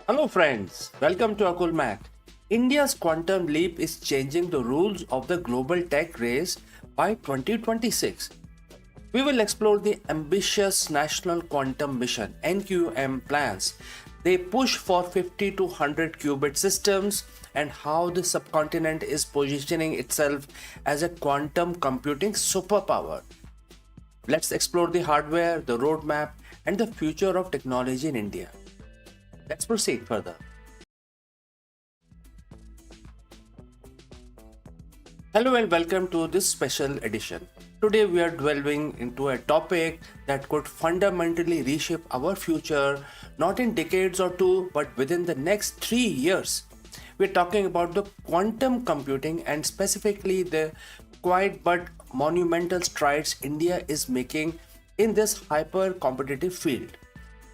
Hello friends, welcome to Akulmach. India's quantum leap is changing the rules of the global tech race by 2026. We will explore the ambitious National Quantum Mission (NQM) plans. They push for 50 to 100 qubit systems and how the subcontinent is positioning itself as a quantum computing superpower. Let's explore the hardware, the roadmap, and the future of technology in India. Let's proceed further. Hello and welcome to this special edition. Today we are delving into a topic that could fundamentally reshape our future, not in decades or two, but within the next 3 years. We're talking about the quantum computing and specifically the quiet but monumental strides India is making in this hyper competitive field.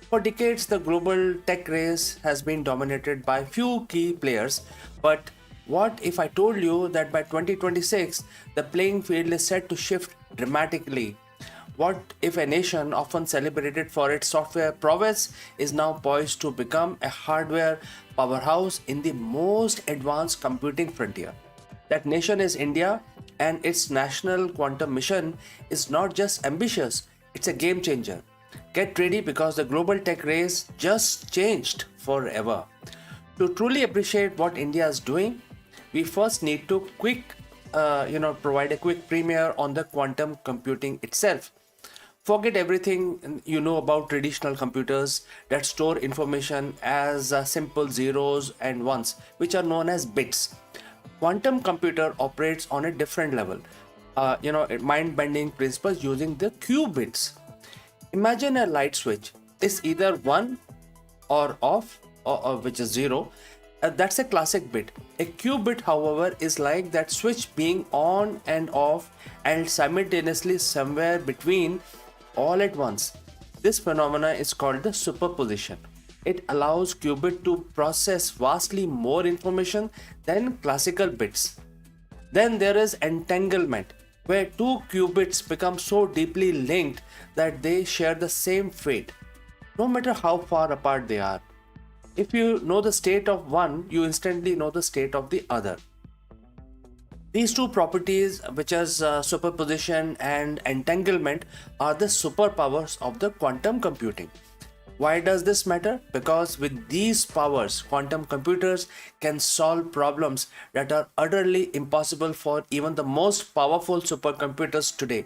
For decades, the global tech race has been dominated by few key players. But what if I told you that by 2026, the playing field is set to shift dramatically? What if a nation often celebrated for its software prowess is now poised to become a hardware powerhouse in the most advanced computing frontier? That nation is India, and its national quantum mission is not just ambitious, it's a game changer. Get ready because the global tech race just changed forever. To truly appreciate what India is doing, we first need to provide a quick premiere on the quantum computing itself. Forget everything you know about traditional computers that store information as simple zeros and ones, which are known as bits. Quantum computer operates on a different level. Mind-bending principles using the qubits. Imagine a light switch is either on or off, or which is zero. That's a classic bit. A qubit, however, is like that switch being on and off and simultaneously somewhere between all at once. This phenomena is called the superposition. It allows qubit to process vastly more information than classical bits. Then there is entanglement, where two qubits become so deeply linked that they share the same fate, no matter how far apart they are. If you know the state of one, you instantly know the state of the other. These two properties, which is superposition and entanglement, are the superpowers of the quantum computing. Why does this matter? Because with these powers, quantum computers can solve problems that are utterly impossible for even the most powerful supercomputers today.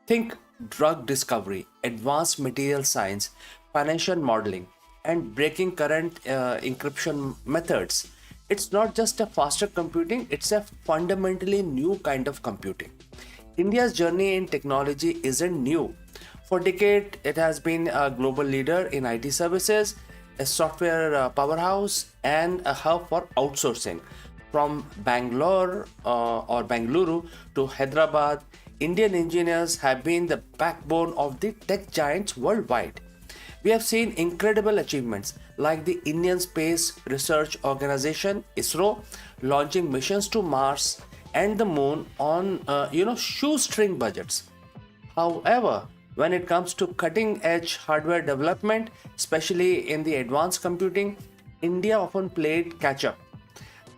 Think drug discovery, advanced material science, financial modeling, and breaking current encryption methods. It's not just a faster computing, it's a fundamentally new kind of computing. India's journey in technology isn't new. For decades, it has been a global leader in IT services, a software powerhouse, and a hub for outsourcing. From Bangalore or Bangalore to Hyderabad, Indian engineers have been the backbone of the tech giants worldwide. We have seen incredible achievements like the Indian Space Research Organization (ISRO) launching missions to Mars and the moon on shoestring budgets. However, when it comes to cutting edge hardware development, especially in the advanced computing, India often played catch up.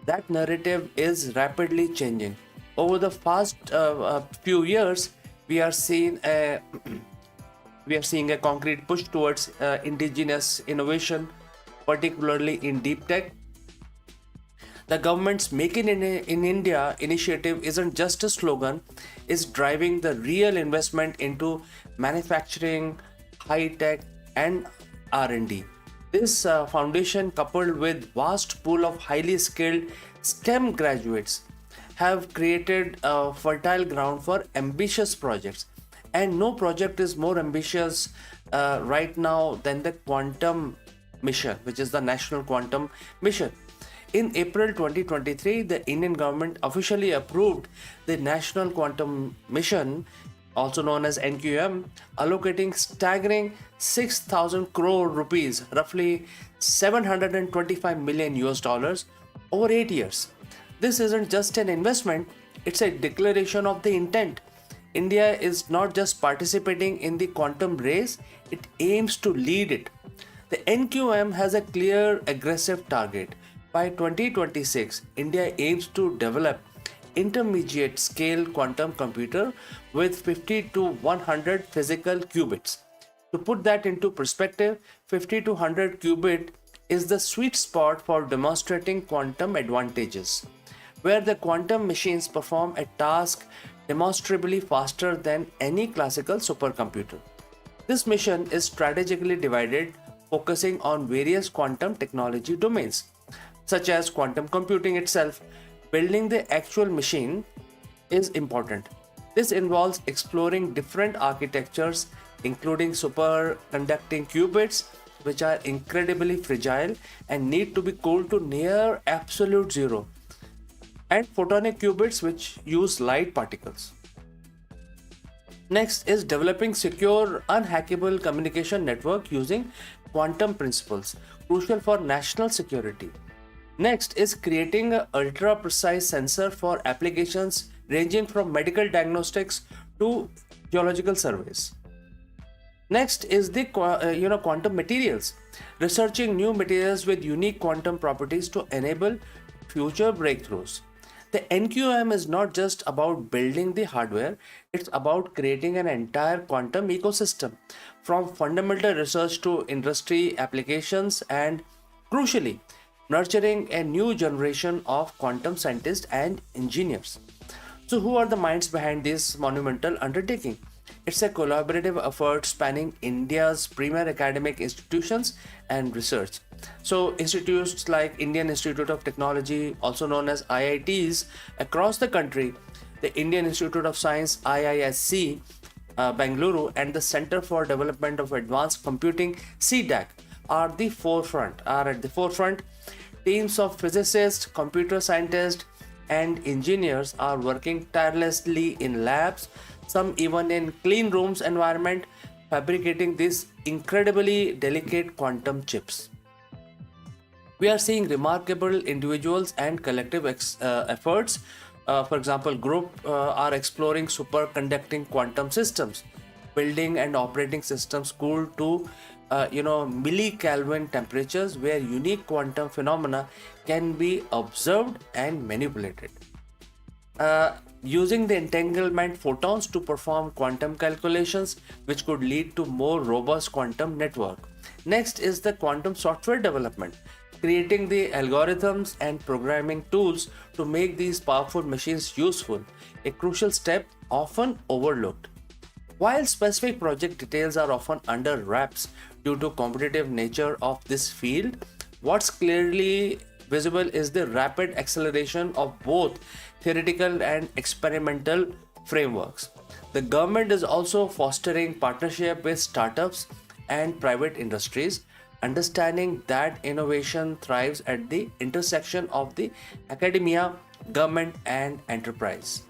That narrative is rapidly changing. Over the past few years, we are seeing a we are seeing a concrete push towards indigenous innovation, particularly in deep tech. The government's Make in India initiative isn't just a slogan, it's driving the real investment into manufacturing, high tech, and R&D. This foundation, coupled with vast pool of highly skilled STEM graduates, have created a fertile ground for ambitious projects. And no project is more ambitious right now than the quantum mission, which is the National Quantum Mission. In April 2023, the Indian government officially approved the National Quantum Mission, also known as NQM, allocating staggering 6,000 crore rupees, roughly 725 million US dollars, over 8 years. This isn't just an investment, it's a declaration of the intent. India is not just participating in the quantum race, it aims to lead it. The NQM has a clear aggressive target. By 2026, India aims to develop intermediate scale quantum computer with 50 to 100 physical qubits. To put that into perspective, 50 to 100 qubit is the sweet spot for demonstrating quantum advantages, where the quantum machines perform a task demonstrably faster than any classical supercomputer. This mission is strategically divided, focusing on various quantum technology domains, such as quantum computing itself. Building the actual machine is important. This involves exploring different architectures, including superconducting qubits, which are incredibly fragile and need to be cooled to near absolute zero, and photonic qubits, which use light particles. Next is developing secure, unhackable communication network using quantum principles, crucial for national security. Next is creating an ultra precise sensor for applications ranging from medical diagnostics to geological surveys. Next is the quantum materials, researching new materials with unique quantum properties to enable future breakthroughs. The NQM is not just about building the hardware, it's about creating an entire quantum ecosystem, from fundamental research to industry applications, and crucially, nurturing a new generation of quantum scientists and engineers. So, who are the minds behind this monumental undertaking? It's a collaborative effort spanning India's premier academic institutions and research. So, institutes like Indian Institute of Technology, also known as IITs, across the country, the Indian Institute of Science (IISc), Bangalore, and the Center for Development of Advanced Computing (CDAC) are at the forefront. Teams of physicists, computer scientists, and engineers are working tirelessly in labs, some even in clean rooms environment, fabricating these incredibly delicate quantum chips. We are seeing remarkable individuals and collective efforts. For example, group are exploring superconducting quantum systems, building and operating systems cooled to millikelvin temperatures, where unique quantum phenomena can be observed and manipulated. Using the entanglement photons to perform quantum calculations, which could lead to more robust quantum network. Next is the quantum software development, creating the algorithms and programming tools to make these powerful machines useful, a crucial step often overlooked. While specific project details are often under wraps due to competitive nature of this field, what's clearly visible is the rapid acceleration of both theoretical and experimental frameworks. The government is also fostering partnership with startups and private industries, understanding that innovation thrives at the intersection of the academia, government, and enterprise.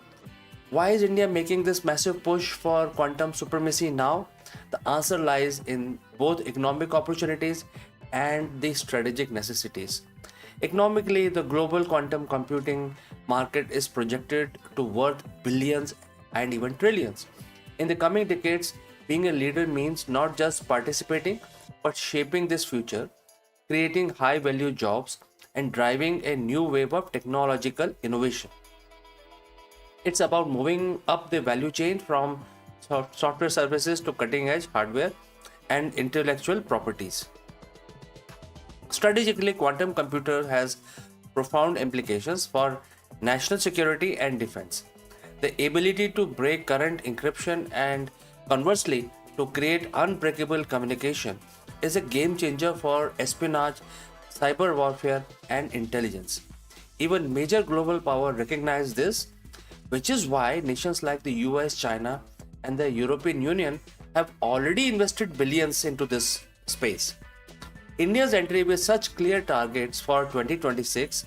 Why is India making this massive push for quantum supremacy now? The answer lies in both economic opportunities and the strategic necessities. Economically, the global quantum computing market is projected to worth billions and even trillions. In the coming decades, being a leader means not just participating but shaping this future, creating high value jobs, and driving a new wave of technological innovation. It's about moving up the value chain from software services to cutting edge hardware and intellectual properties. Strategically, quantum computer has profound implications for national security and defense. The ability to break current encryption and conversely to create unbreakable communication is a game changer for espionage, cyber warfare, and intelligence. Even major global power recognize this, which is why nations like the US, China, and the European Union have already invested billions into this space. India's entry with such clear targets for 2026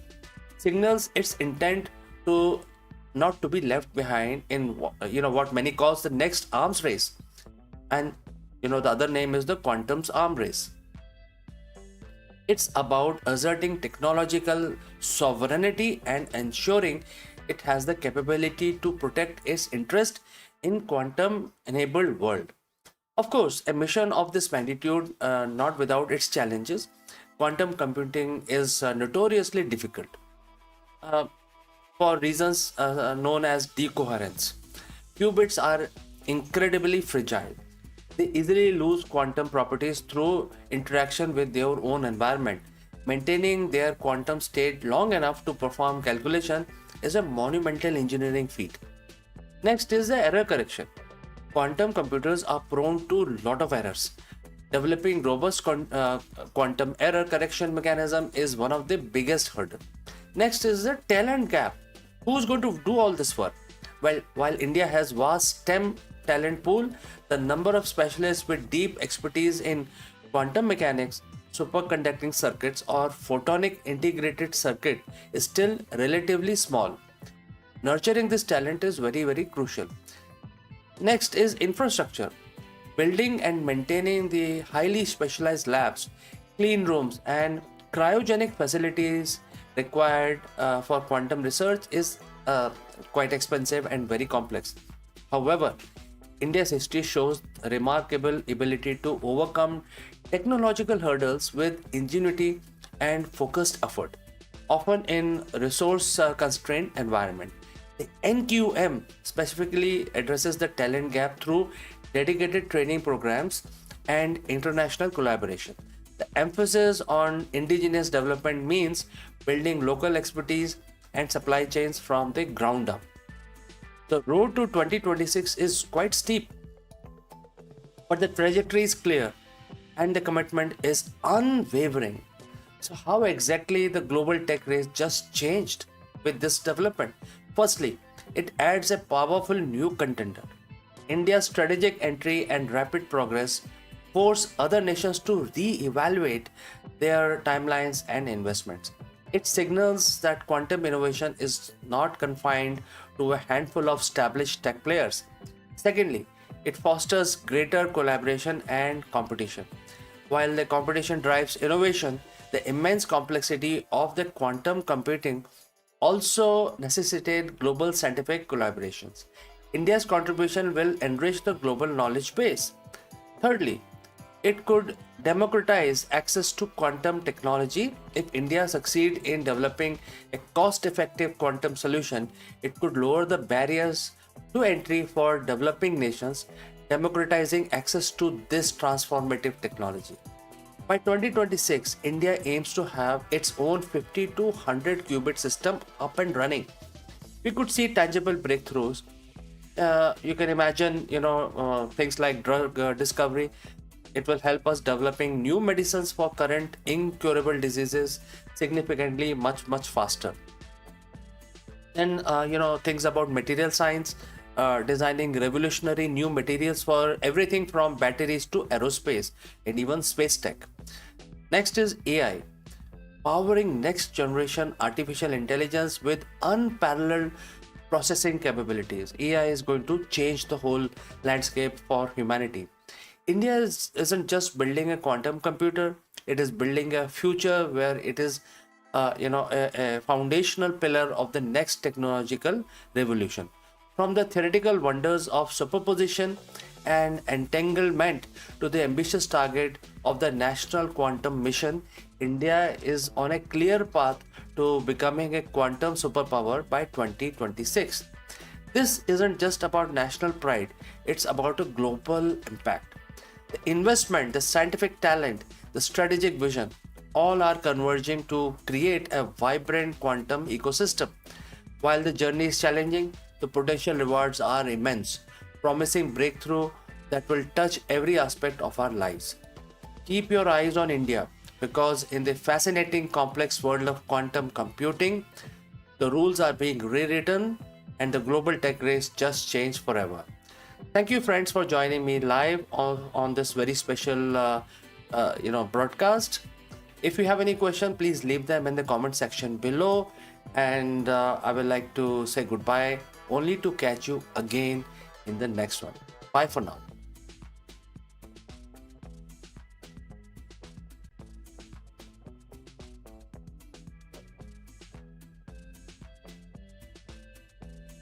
signals its intent to not to be left behind in what many calls the next arms race, and the other name is the quantum's arm race. It's about asserting technological sovereignty and ensuring it has the capability to protect its interest in quantum enabled world. Of course, a mission of this magnitude, not without its challenges. Quantum computing is notoriously difficult uh, for reasons known as decoherence. Qubits are incredibly fragile. They easily lose quantum properties through interaction with their own environment. Maintaining their quantum state long enough to perform calculation is a monumental engineering feat. Next is the error correction. Quantum computers are prone to a lot of errors. Developing robust quantum error correction mechanism is one of the biggest hurdles. Next is the talent gap. Who's going to do all this work? Well, while India has vast STEM talent pool, the number of specialists with deep expertise in quantum mechanics, superconducting circuits, or photonic integrated circuit is still relatively small. Nurturing this talent is very, very crucial. Next is infrastructure. Building and maintaining the highly specialized labs, clean rooms, and cryogenic facilities required for quantum research is quite expensive and very complex. However, India's history shows a remarkable ability to overcome technological hurdles with ingenuity and focused effort, often in resource constrained environment. The NQM specifically addresses the talent gap through dedicated training programs and international collaboration. The emphasis on indigenous development means building local expertise and supply chains from the ground up. The road to 2026 is quite steep, but the trajectory is clear and the commitment is unwavering. So, how exactly the global tech race just changed with this development? Firstly, it adds a powerful new contender. India's strategic entry and rapid progress force other nations to re-evaluate their timelines and investments. It signals that quantum innovation is not confined to a handful of established tech players. Secondly, it fosters greater collaboration and competition. While the competition drives innovation, the immense complexity of the quantum computing also necessitate global scientific collaborations. India's contribution will enrich the global knowledge base. Thirdly, it could democratize access to quantum technology. If India succeeds in developing a cost-effective quantum solution, it could lower the barriers to entry for developing nations, democratizing access to this transformative technology. By 2026, India aims to have its own 50 to 100 qubit system up and running. We could see tangible breakthroughs. You can imagine, things like drug discovery. It will help us developing new medicines for current incurable diseases significantly much faster. Then, things about material science, designing revolutionary new materials for everything from batteries to aerospace and even space tech. Next is AI, powering next generation artificial intelligence with unparalleled processing capabilities. AI is going to change the whole landscape for humanity. Isn't just building a quantum computer, it is building a future where it is a foundational pillar of the next technological revolution. From the theoretical wonders of superposition and entanglement to the ambitious target of the National Quantum Mission, India is on a clear path to becoming a quantum superpower by 2026. This isn't just about national pride, it's about a global impact. The investment, the scientific talent, the strategic vision, all are converging to create a vibrant quantum ecosystem. While the journey is challenging, the potential rewards are immense, promising breakthrough that will touch every aspect of our lives. Keep your eyes on India because in the fascinating complex world of quantum computing, the rules are being rewritten and the global tech race just changed forever. Thank you, friends, for joining me live on this very special broadcast. If you have any question, please leave them in the comment section below. And I would like to say goodbye only to catch you again in the next one. Bye for now.